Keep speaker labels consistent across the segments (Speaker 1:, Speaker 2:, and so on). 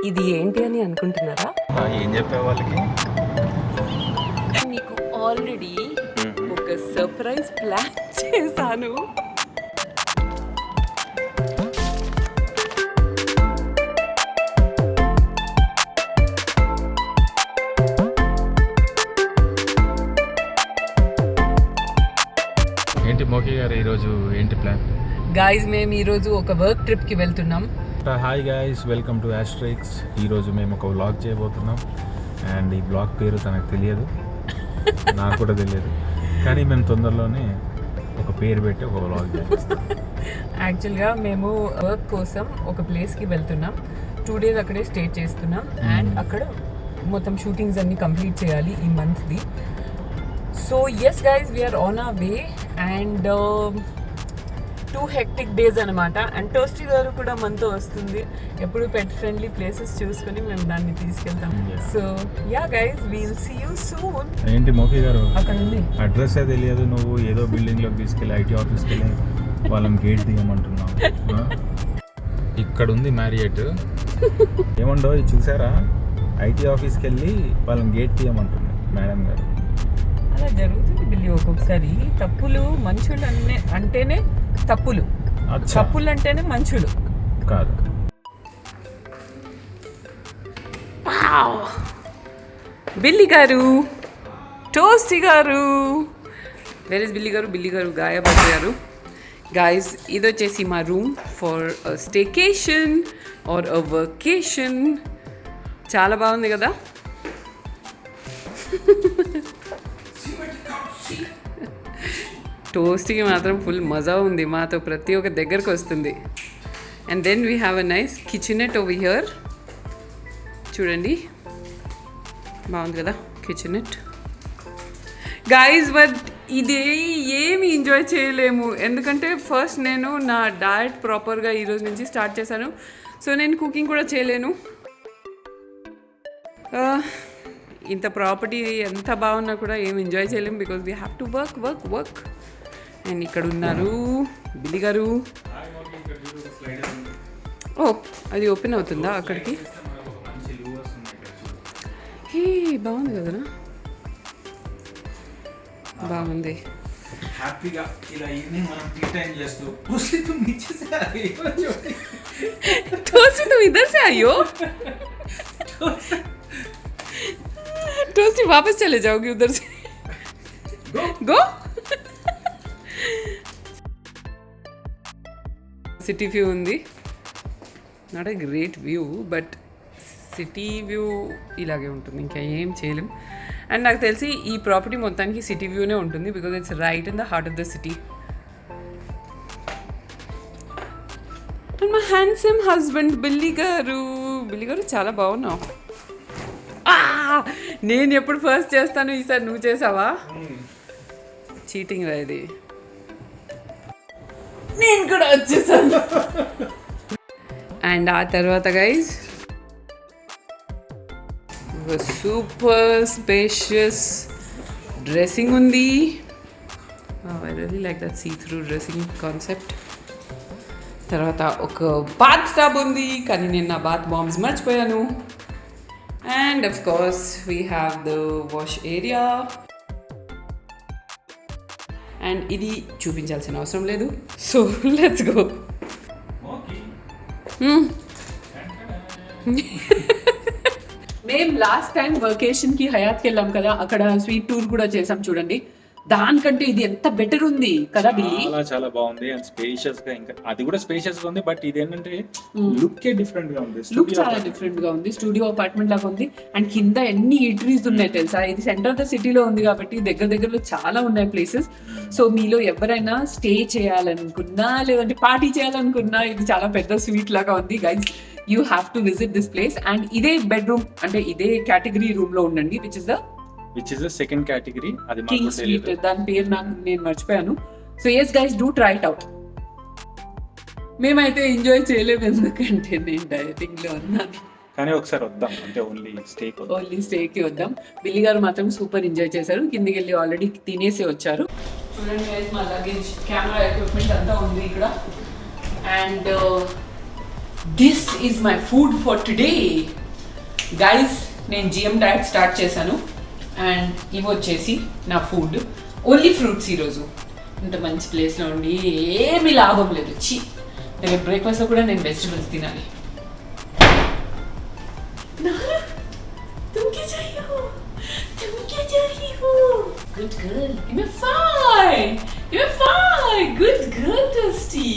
Speaker 1: ఇది ఏంటి అని అనుకుంటున్నారా?
Speaker 2: ఏం చెప్పే వాళ్ళకి
Speaker 1: మీకు ఆల్రెడీ ఒక సర్ప్రైజ్ ప్లాన్ చేశాను.
Speaker 2: ఏంటి మోకే గారు ఈరోజు ఏంటి ప్లాన్?
Speaker 1: గైస్ మేము ఈరోజు ఒక వర్క్ ట్రిప్కి వెళ్తున్నాం.
Speaker 2: Hi guys, welcome to Asterix. ఈరోజు మేము ఒక వ్లాగ్ చేయబోతున్నాం అండ్ ఈ వ్లాగ్ పేరు తనకు తెలియదు, నాకు కూడా తెలియదు, కానీ మేము తొందరలోనే ఒక పేరు పెట్టి ఒక వ్లాగ్ చేస్తాం.
Speaker 1: యాక్చువల్గా మేము వర్క్ కోసం ఒక ప్లేస్కి వెళ్తున్నాం. 2 days అక్కడే స్టే చేస్తున్నాం అండ్ అక్కడ మొత్తం షూటింగ్స్ అన్నీ కంప్లీట్ చేయాలి ఈ month. So yes guys, we are on our way and 2 hectic days అనమాట. అండ్ టోస్టీ గారు కూడా మనతో వస్తుంది. ఎప్పుడు పెట్ ఫ్రెండ్లీ ప్లేసెస్ చూసుకొని మేము దాన్ని తీసుకెళ్తాం. So ya guys, we'll see you soon.
Speaker 2: ఏంటి మోకే గారు,
Speaker 1: అక్కడ ఉంది
Speaker 2: అడ్రస్ తెలియదు, నువ్వు ఏదో బిల్డింగ్లోకి తీసుకెళ్ళి ఐటీ ఆఫీస్కి వెళ్ళి వాళ్ళని గేట్ తీయమంటున్నావు. ఇక్కడ ఉంది మ్యారియట్. ఏమండో ఇది చూసారా, ఐటీ ఆఫీస్కి వెళ్ళి వాళ్ళని గేట్ తీయమంటుంది మేడం గారు.
Speaker 1: అలా జరుగుతుంది బిల్లి ఒక్కొక్కసారి. తప్పులు మనుషులు అంటేనే తప్పులు, తప్పులు అంటేనే మనుషులు
Speaker 2: కాదు.
Speaker 1: బిల్లి గారు, టోస్టీ గారు, వేర్ ఇస్ బిల్లి గారు? బిల్లి గారు గాయపడ్డారు. గాయస్, ఇది వచ్చేసి మా room for staycation or a workation. చాలా బాగుంది కదా. టోస్టీకి మాత్రం ఫుల్ మజా ఉంది, మాతో ప్రతి ఒక్క దగ్గరకు వస్తుంది. And then we have a nice kitchenette over here. చూడండి, బాగుంది కదా కిచెనెట్. గైజ్, బట్ ఇది ఏమి ఎంజాయ్ చేయలేము, ఎందుకంటే ఫస్ట్ నేను నా డయట్ ప్రాపర్గా ఈరోజు నుంచి స్టార్ట్ చేశాను. సో నేను కుకింగ్ కూడా చేయలేను. ఇంత ప్రాపర్టీ ఎంత బాగున్నా కూడా ఏం ఎంజాయ్ చేయలేము, because we have to work work work. And ఇక్కడ ఉన్నారు బిల్లి గారు. ఓ, అది ఓపెన్ అవుతుందా అక్కడికి? హే, బాగుంది కదనా, బాగుంది.
Speaker 2: హ్యాపీగా ఇలా ఈవినింగ్ మనం టీ టైం చేస్తూ
Speaker 1: टोस्टी तुम इधर से आई हो? टोस्टी वापस चले जाओगी उधर से? गो. సిటీ వ్యూ ఉంది. Not a great view, but city view ఇలాగే ఉంటుంది, ఇంకా ఏం చేయలేం. అండ్ నాకు తెలిసి ఈ ప్రాపర్టీ మొత్తానికి సిటీ వ్యూనే ఉంటుంది, because it's right in the heart of the city. And మా హ్యాండ్సమ్ హస్బెండ్ బిల్లి గారు. బిల్లి గారు చాలా బాగున్నావు. నేను ఎప్పుడు ఫస్ట్ చేస్తాను, ఈసారి నువ్వు చేసావా? చీటింగ్ రా ఇది. నేను కూడా వచ్చేసాను. అండ్ ఆ తర్వాత గైజ్, సూపర్ స్పేషియస్ డ్రెస్సింగ్ ఉంది. I really like that see through dressing concept. తర్వాత ఒక బాత్ టబ్ ఉంది, కానీ నేను నా బాత్ బాంబ్స్ మర్చిపోయాను. And of course we have the wash area. And ఇది చూపించాల్సిన అవసరం లేదు, సో లెట్స్ గో. మేము లాస్ట్ టైం వెకేషన్కి హయాత్కి వెళ్ళాం కదా, అక్కడ స్వీట్ టూర్ కూడా చేసాం. చూడండి, దానికంటే ఇది ఎంత బెటర్ ఉంది కదా బిల్లి.
Speaker 2: చాలా బాగుంది అండ్ స్పేషియస్ గా, ఇంకా అది కూడా స్పేషియస్ గా ఉంది, బట్ ఇది ఏంటంటే లుక్ డిఫరెంట్ గా ఉంది.
Speaker 1: లుక్ చాలా డిఫరెంట్ గా ఉంది, స్టూడియో అపార్ట్మెంట్ లాగా ఉంది. అండ్ కింద ఎన్ని ఈటరీస్ ఉన్నాయి తెలుసా. ఇది సెంటర్ ఆఫ్ ద సిటీలో ఉంది కాబట్టి దగ్గరలో చాలా ఉన్నాయి ప్లేసెస్. సో మీలో ఎవరైనా స్టే చేయాలనుకున్నా, లేదంటే పార్టీ చేయాలనుకున్నా, ఇది చాలా పెద్ద స్వీట్ లాగా ఉంది guys. You have to visit this place. And ఇదే బెడ్రూమ్, అంటే ఇదే కేటగిరీ రూమ్ లో ఉండండి, which is the
Speaker 2: second category. అది
Speaker 1: కింగ్ స్వీట్, దాని పేరు నేను మర్చిపోయాను. So yes guys, do try it out. మేమైతే ఎంజాయ్ చేయలేము, ఎందుకంటే నేను డైటింగ్ లో ఉన్నాను.
Speaker 2: కానీ ఒకసారి వద్దాం, అంటే ఓన్లీ
Speaker 1: స్టేకి వద్దాం. బిల్లి గారు మాత్రం సూపర్ ఎంజాయ్ చేశారు. కిందికి వెళ్ళి ఆల్రెడీ తినేసి వచ్చారు. చూడండి గైస్, మా లగేజ్, కెమెరా ఎక్విప్మెంట్ అంతా ఉంది ఇక్కడ. And this is my food for today guys. నేను జిఎం డైట్ స్టార్ట్ చేశాను అండ్ ఇవి వచ్చేసి నా ఫుడ్. ఓన్లీ ఫ్రూట్స్ ఈరోజు. ఇంత మంచి ప్లేస్లో ఉండి ఏమీ లాభం లేదు. రేపు బ్రేక్ఫాస్ట్లో కూడా నేను వెజిటబుల్స్ తినాలి. Good girl. Give me 5. Give me 5. Good girl, Dusty.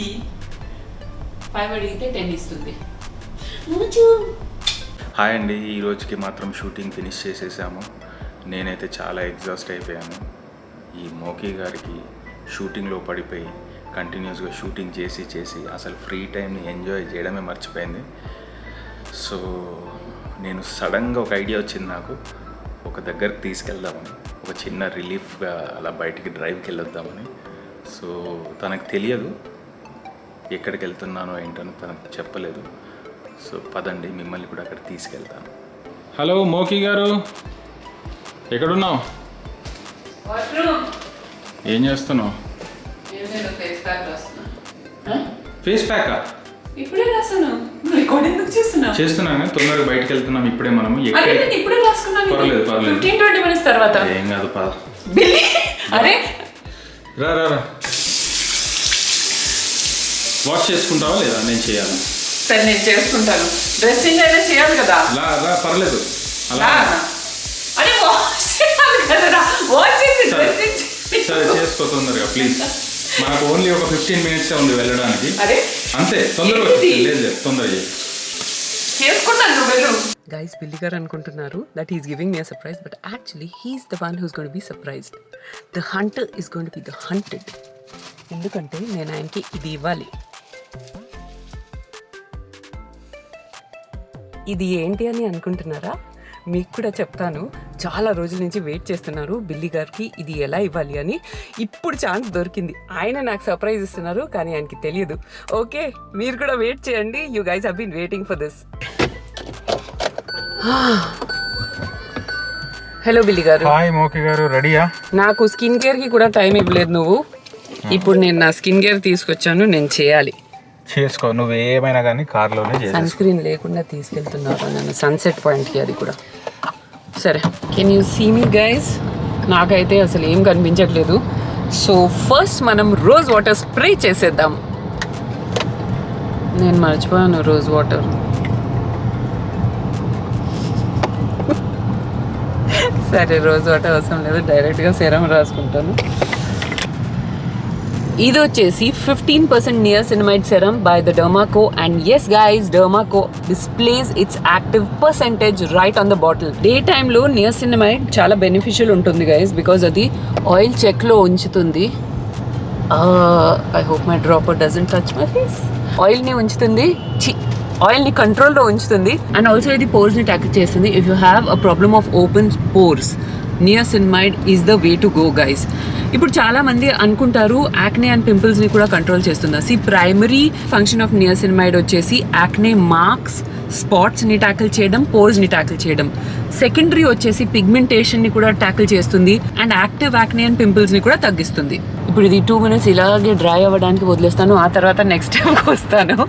Speaker 1: 5 అడిగితే 10 ఇస్తుంది.
Speaker 2: హాయ్ అండి, ఈ రోజుకి మాత్రం షూటింగ్ ఫినిష్ చేసేసాము. నేనైతే చాలా ఎగ్జాస్ట్ అయిపోయాను. ఈ మోకీ గారికి షూటింగ్లో పడిపోయి కంటిన్యూస్గా షూటింగ్ చేసి అసలు ఫ్రీ టైంని ఎంజాయ్ చేయడమే మర్చిపోయింది. సో నేను సడన్గా ఒక ఐడియా వచ్చింది నాకు, ఒక దగ్గరికి తీసుకెళ్దామని, ఒక చిన్న రిలీఫ్గా అలా బయటికి డ్రైవ్కి వెళ్ళొద్దామని. సో తనకు తెలియదు ఎక్కడికి వెళ్తున్నానో ఏంటని తనకు చెప్పలేదు. సో పదండి, మిమ్మల్ని కూడా అక్కడ తీసుకెళ్తాను. హలో మోకీ గారు, ఎక్కడున్నావు? ఏం చేస్తున్నావు? ఫేస్ ప్యాకా?
Speaker 1: ఇప్పుడే రాసాను. రికార్డింగ్ ఎందుకు
Speaker 2: చేస్తున్నాను, తొందరగా బయటకు వెళ్తున్నాం. ఇప్పుడే మనం
Speaker 1: ఇప్పుడే రాసుకున్నాను.
Speaker 2: పర్లేదు
Speaker 1: 15-20 minutes తర్వాత.
Speaker 2: ఏం కాదు, పద.
Speaker 1: అరే
Speaker 2: రా రా రా. వాష్ చేసుకుంటావా లేదా? నేను చేయాలి.
Speaker 1: సరే నేను చేసుకుంటాను. డ్రెస్సింగ్ అయినా చేయాలి కదా.
Speaker 2: రా పర్లేదు. అలా
Speaker 1: అరే వాష్ చేయాలి కదా. వాష్ చేసి డ్రెస్సింగ్
Speaker 2: సరే చేసుకో తొందరగా ప్లీజ్. మనకు ఓన్లీ ఒక 15 minutes ఉంది వెళ్ళడానికి. అంతే, తొందరగా లేదు, తొందరగా
Speaker 1: చేసుకుంటాను. నువ్వు వెళ్ళు. గైస్, బిల్లి గారు అనుకుంటున్నారు that he's giving me a surprise, but actually he's the one who's going to be surprised. The hunter is going to be the hunted. ఎందుకంటే నేను ఆయనకి ఇది ఇవ్వాలి. ఇది ఏంటి అని అనుకుంటున్నారా? మీకు కూడా చెప్తాను. చాలా రోజుల నుంచి వెయిట్ చేస్తున్నారు బిల్లి గారికి ఇది ఎలా ఇవ్వాలి అని. ఇప్పుడు ఛాన్స్ దొరికింది. ఆయన నాకు సర్ప్రైజ్ ఇస్తున్నారు, కానీ ఆయనకి తెలియదు. ఓకే, మీరు కూడా వెయిట్ చేయండి. You guys have been waiting for this. Hello Billy గారు.
Speaker 2: హాయ్ మోకీ గారు, రెడీయా?
Speaker 1: నాకు స్కిన్ కేర్కి కూడా టైం ఇవ్వలేదు నువ్వు. ఇప్పుడు నేను నా స్కిన్ కేర్ తీసుకొచ్చాను, నేను చేయాలి.
Speaker 2: చేసుకో, నువ్వు ఏమైనా కానీ కార్లోనే
Speaker 1: సన్ స్క్రీన్ లేకుండా తీసుకెళ్తున్నారు నన్ను సన్సెట్ పాయింట్కి. అది కూడా సరే. Can you see me guys? నాకైతే అసలు ఏం కనిపించట్లేదు. సో ఫస్ట్ మనం రోజ్ వాటర్ స్ప్రే చేసేద్దాం. నేను మర్చిపోయాను రోజ్ వాటర్. సరే, రోజ్ వాటర్ అవసరం లేదు, డైరెక్ట్గా సెరం రాసుకుంటాను. ఇది వచ్చేసి 15% niacinamide serum by the Dermaco, and yes guys, Dermaco displays its active percentage right on the bottle. Day టైంలో niacinamide చాలా బెనిఫిషియల్ ఉంటుంది guys, బికాజ్ అది ఆయిల్ చెక్లో ఉంచుతుంది. I hope my dropper doesn't touch my face. ఆయిల్ని ఉంచుతుంది, ఆయిల్ని కంట్రోల్లో ఉంచుతుంది. అండ్ ఆల్సో ఇది పోర్స్ని ట్యాకిల్ చేస్తుంది. If you have a problem of open pores, niacinamide is the way to go guys. ఇప్పుడు చాలా మంది అనుకుంటారు యాక్నే అండ్ పింపుల్స్ ని కూడా కంట్రోల్ చేస్తుందా. ప్రైమరీ ఫంక్షన్ ఆఫ్ నియాసినమైడ్ వచ్చేసి యాక్నే మార్క్స్, స్పాట్స్ ని ట్యాకిల్ చేయడం, పోర్స్ ని ట్యాకిల్ చేయడం. సెకండరీ వచ్చేసి పిగ్మెంటేషన్ ని కూడా ట్యాకిల్ చేస్తుంది and active acne and pimples ని కూడా తగ్గిస్తుంది. ఇప్పుడు ఇది 2 minutes ఇలాగే డ్రై అవ్వడానికి వదిలేస్తాను, ఆ తర్వాత నెక్స్ట్ టైంకి వస్తాను.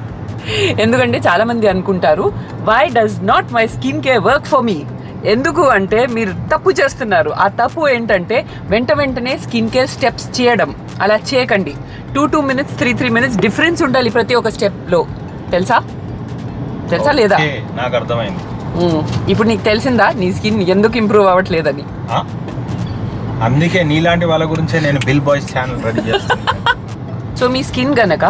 Speaker 1: ఎందుకంటే చాలా మంది అనుకుంటారు why does not my skin care work for me. ఎందుకు అంటే మీరు తప్పు చేస్తున్నారు. ఆ తప్పు ఏంటంటే వెంటనే స్కిన్ కేర్ స్టెప్స్ చేయడం. అలా చేయకండి. 2 minutes 3 minutes డిఫరెన్స్ ఉండాలి ప్రతి ఒక్క స్టెప్లో. తెలుసా లేదా?
Speaker 2: నాకు అర్థమైంది.
Speaker 1: ఇప్పుడు నీకు తెలిసిందా నీ స్కిన్ ఎందుకు ఇంప్రూవ్ అవ్వట్లేదని?
Speaker 2: అందుకే నీలాంటి వాళ్ళ గురించే నేను బిల్ బాయ్స్ ఛానల్ రెడీ చేస్తాను.
Speaker 1: సో మీ స్కిన్ గనక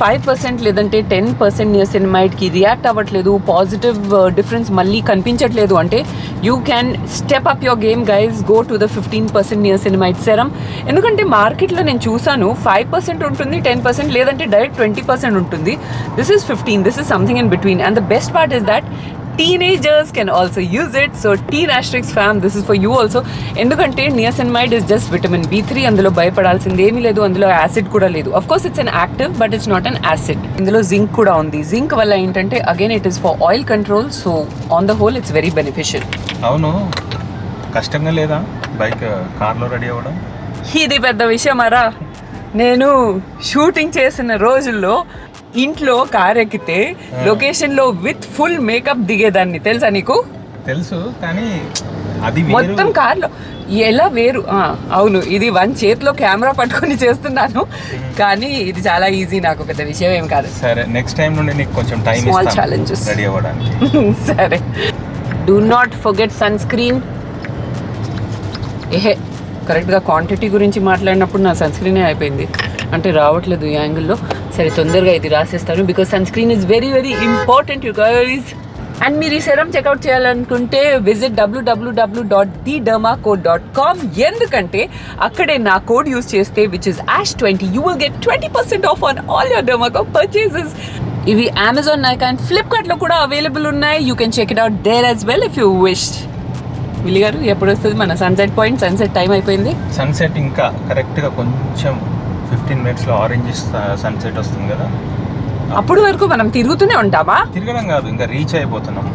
Speaker 1: 5% లేదంటే 10% నియాసినమైడ్కి రియాక్ట్ అవ్వట్లేదు, పాజిటివ్ డిఫరెన్స్ మళ్ళీ కనిపించట్లేదు అంటే you can step up your game guys. Go to the 15% niacinamide serum. ఎందుకంటే మార్కెట్లో నేను చూసాను 5% ఉంటుంది, 10% లేదంటే డైరెక్ట్ 20% ఉంటుంది. This is 15. This is something in between. And the best part is that teenagers can also use it. So teen asterisk fam, this is for you also. ఎందుకంటే niacinamide is just vitamin B3. అందులో భయపడాల్సింది ఏమీ లేదు. అందులో acid కూడా లేదు. of course it's an active but it's not an acid. ఇందులో zinc కూడా ఉంది. జింక్ వల్ల ఏంటంటే again it is for oil control. So on the whole it's very beneficial.
Speaker 2: అవును, కష్టంగా లేదా బైక్ కార్లో రెడీ అవ్వడం?
Speaker 1: ఇది పెద్ద విషయమారా. నేను షూటింగ్ చేసిన రోజుల్లో ఇంట్లో కార్ ఎక్కితే లొకేషన్ లో విత్ ఫుల్ మేకప్ దిగేదాన్ని, తెలుసా నీకు?
Speaker 2: తెలుసు, కానీ అది
Speaker 1: మొత్తం కార్లో ఎలా వేరు. అవును, ఇది వన్ చేతిలో కెమెరా పట్టుకొని చేస్తున్నాను, కానీ ఇది చాలా ఈజీ, నాకు పెద్ద విషయం ఏం కాదు.
Speaker 2: సరే, నెక్స్ట్ టైం నుండి నీకు కొంచెం టైం
Speaker 1: స్మాల్ ఛాలెంజెస్
Speaker 2: రెడీ అవ్వడానికి.
Speaker 1: సరే, do not forget sunscreen. ఏహే, కరెక్ట్గా క్వాంటిటీ గురించి మాట్లాడినప్పుడు నా సన్ స్క్రీనే అయిపోయింది, అంటే రావట్లేదు ఈ యాంగిల్లో. సరే, తొందరగా ఇది రాసేస్తాను, because sunscreen is very very important you guys. And మీరు ఈ సెరం చెక్అవుట్ చేయాలనుకుంటే విజిట్ www.thedermacode.com, ఎందుకంటే అక్కడే నా కోడ్ యూస్ చేస్తే which is ASH20 you will get 20% off on all your Dermaco purchases. ఇవి అమెజాన్, నైకా అండ్ ఫ్లిప్కార్ట్లో కూడా అవైలబుల్ ఉన్నాయి. You can check it out there as well if you wish. Willy గారు, ఎప్పుడు వస్తుంది మన సన్సెట్ పాయింట్? సన్సెట్ టైం అయిపోయింది.
Speaker 2: Sunset ఇంకా కరెక్ట్గా కొంచెం 15 minutesలో ఆరెంజ్ సన్సెట్ వస్తుంది కదా,
Speaker 1: అప్పుడు వరకు మనం తిరుగుతూనే ఉంటామా?
Speaker 2: తిరగడం కాదు, ఇంకా రీచ్ అయిపోతున్నాం.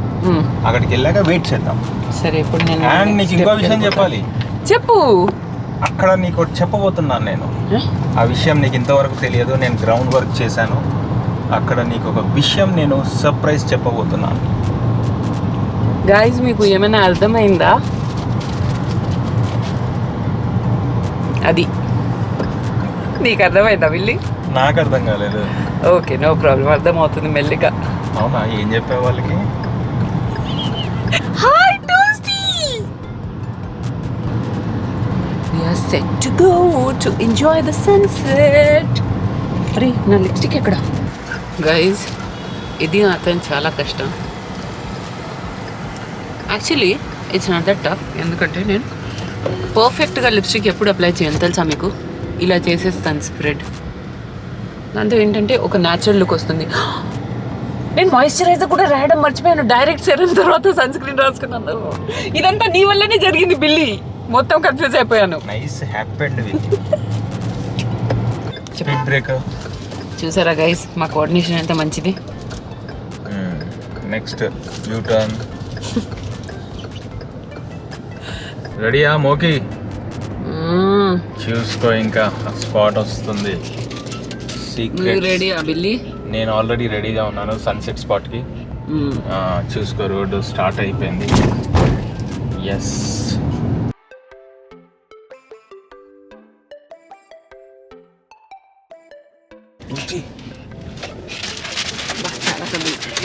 Speaker 2: అక్కడికి వెళ్ళాక వెయిట్ చేద్దాం.
Speaker 1: సరే, ఇప్పుడు నేను
Speaker 2: అండ్ నీకు ఇంకో విషయం చెప్పాలి.
Speaker 1: చెప్పు.
Speaker 2: అక్కడ నీకు చెప్పబోతున్నాను నేను. ఆ విషయం నీకు ఇంతవరకు తెలియదు, నేను గ్రౌండ్ వర్క్ చేశాను అక్కడ. నీకు ఒక విషయం నేను సర్ప్రైజ్ చెప్పబోతున్నాను.
Speaker 1: గైస్, మీకు ఏమైనా అర్థమైందా? అది నీకు అర్థమైందా విల్లి?
Speaker 2: నాకు అర్థం కాలేదు.
Speaker 1: ఓకే, నో ప్రాబ్లం, అర్థమవుతుంది మెల్లిగా.
Speaker 2: అవునా, ఏం చెప్పే వాళ్ళకి?
Speaker 1: Hi Toasty, we are set to go to enjoy the sunset. అరే, నా లిప్స్టిక్ ఎక్కడ? గైస్, ఇది అతను చాలా కష్టం. Actually it's not that tough, ఎందుకంటే నేను పర్ఫెక్ట్గా లిప్స్టిక్ ఎప్పుడు అప్లై చేయను తెలుసా మీకు? ఇలా చేసేస్తాను స్ప్రెడ్. దాంతో ఏంటంటే ఒక న్యాచురల్ లుక్ వస్తుంది. నేను మాయిశ్చరైజర్ కూడా రాయడం మర్చిపోయాను, డైరెక్ట్ సెరం తర్వాత సన్ స్క్రీన్ రాసుకున్నాను. ఇదంతా నీ వల్లనే జరిగింది బిల్లి, మొత్తం కన్ఫ్యూజ్ అయిపోయాను.
Speaker 2: Nice happened with speed breaker.
Speaker 1: చూసారా గైస్, మా కోఆర్డినేషన్ ఎంత మంచిది.
Speaker 2: Next you turn. రెడీయా మోకి? చూసుకో, ఇంకా స్పాట్ వస్తుంది.
Speaker 1: రెడీయా బిల్లి?
Speaker 2: నేను ఆల్రెడీ రెడీగా ఉన్నాను సన్సెట్ స్పాట్కి. చూసుకో, రోడ్డు స్టార్ట్ అయిపోయింది. ఎస్,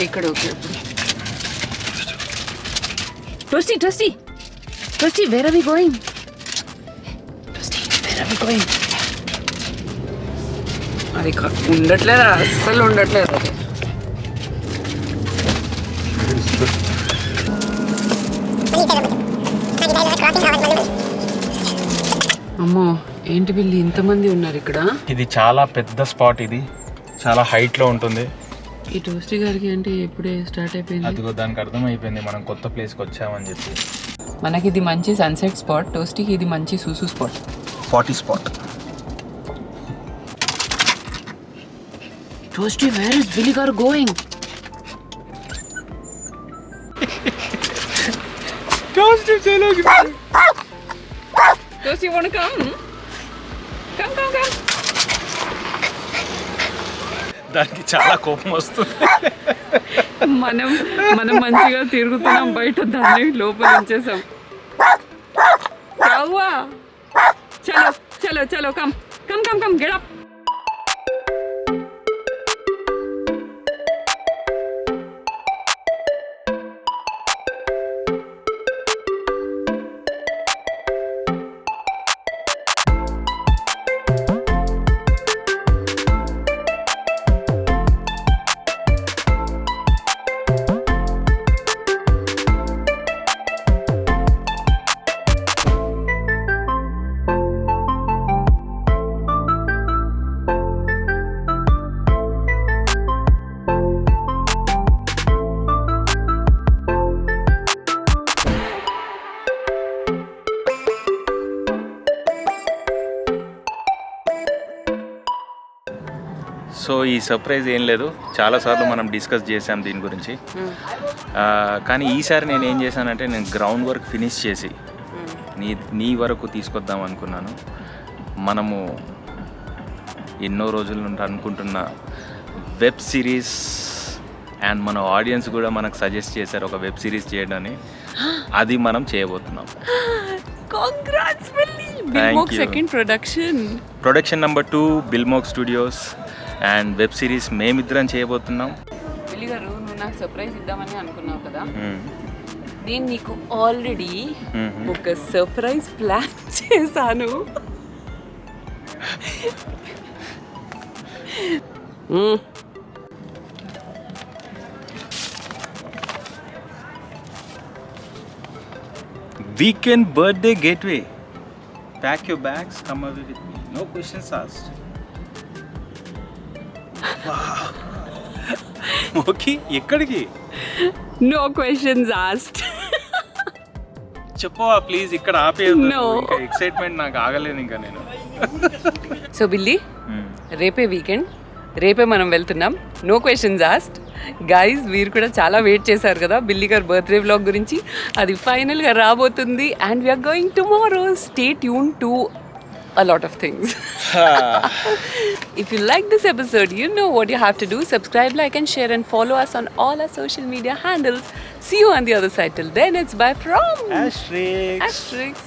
Speaker 1: ఇక్కడ okay. Toasty Toasty Toasty, where are we going? Toasty, where are we going? అది ఉండట్లేదా? అస్సలు ఉండట్లేదు అది. అమ్మో, ఏంటి బిల్లి ఇంతమంది ఉన్నారు ఇక్కడ?
Speaker 2: ఇది చాలా పెద్ద స్పాట్, ఇది చాలా హైట్లో ఉంటుంది.
Speaker 1: ఈ టోస్టీ గారికి అంటే ఎప్పుడే స్టార్ట్ అయిపోయింది?
Speaker 2: అదిగో దానికి అర్థం అయిపోయింది మనం కొత్త ప్లేస్కి వచ్చామని చెప్పి.
Speaker 1: మనకి ఇది మంచి సన్సెట్ స్పాట్, టోస్టీకి ఇది మంచి సూసు spot,
Speaker 2: 40 spot.
Speaker 1: Toasty, where is Billy గారు గోయింగ్?
Speaker 2: టోస్టీ చలో.
Speaker 1: Toasty want come? Come come come.
Speaker 2: దానికి చాలా కోపం వస్తుంది.
Speaker 1: మనం మంచిగా తిరుగుతున్నాం బయట, దాన్ని లోపల ఉంచేసాం. చలో చలో చలో, come come come come, get up.
Speaker 2: So ఈ సర్ప్రైజ్ ఏం లేదు, చాలాసార్లు మనం డిస్కస్ చేసాం దీని గురించి. కానీ ఈసారి నేను ఏం చేశానంటే, నేను గ్రౌండ్ వర్క్ ఫినిష్ చేసి నీ వరకు తీసుకొద్దాం అనుకున్నాను. మనము ఎన్నో రోజుల నుండి అనుకుంటున్న వెబ్ సిరీస్ అండ్ మన ఆడియన్స్ కూడా మనకు సజెస్ట్ చేశారు ఒక వెబ్ సిరీస్ చేయడాన్ని, అది మనం చేయబోతున్నాం.
Speaker 1: Congrats Billy. బిల్మోక్ సెకండ్
Speaker 2: ప్రొడక్షన్ నెంబర్ 2 బిల్మోక్ స్టూడియోస్ అండ్ వెబ్ సిరీస్ మేమిద్దరం చేయబోతున్నాం.
Speaker 1: బిల్లీ గారు, నువ్వు నాకు సర్ప్రైజ్ ఇద్దామని అనుకున్నావు కదా, నేను నీకు ఆల్రెడీ ఒక సర్ప్రైజ్ ప్లాన్ చేశాను.
Speaker 2: Weekend birthday gateway. Pack your bags, come away with me. No questions asked. Wow. Okay, ఎక్కడికి?
Speaker 1: No questions asked.
Speaker 2: చెప్పవా ప్లీజ్, ఇక్కడ ఆపేయద్దు.
Speaker 1: No.
Speaker 2: ఇంకా ఎక్సైట్మెంట్ నాకు ఆగలేదు ఇంకా నేను.
Speaker 1: సో బిల్లీ, రేపే వీకెండ్, రేపే మనం వెళ్తున్నాం. No questions asked. గైస్, మీరు కూడా చాలా వెయిట్ చేశారు కదా బిల్లీ గారు బర్త్డే వ్లాగ్ గురించి. అది ఫైనల్గా రాబోతుంది and we're going tomorrow. Stay tune to a lot of things. If you like this episode, you know what you have to do. Subscribe, like and share and follow us on all our social media handles. See you on the other side. Till then, it's bye from
Speaker 2: Asterix.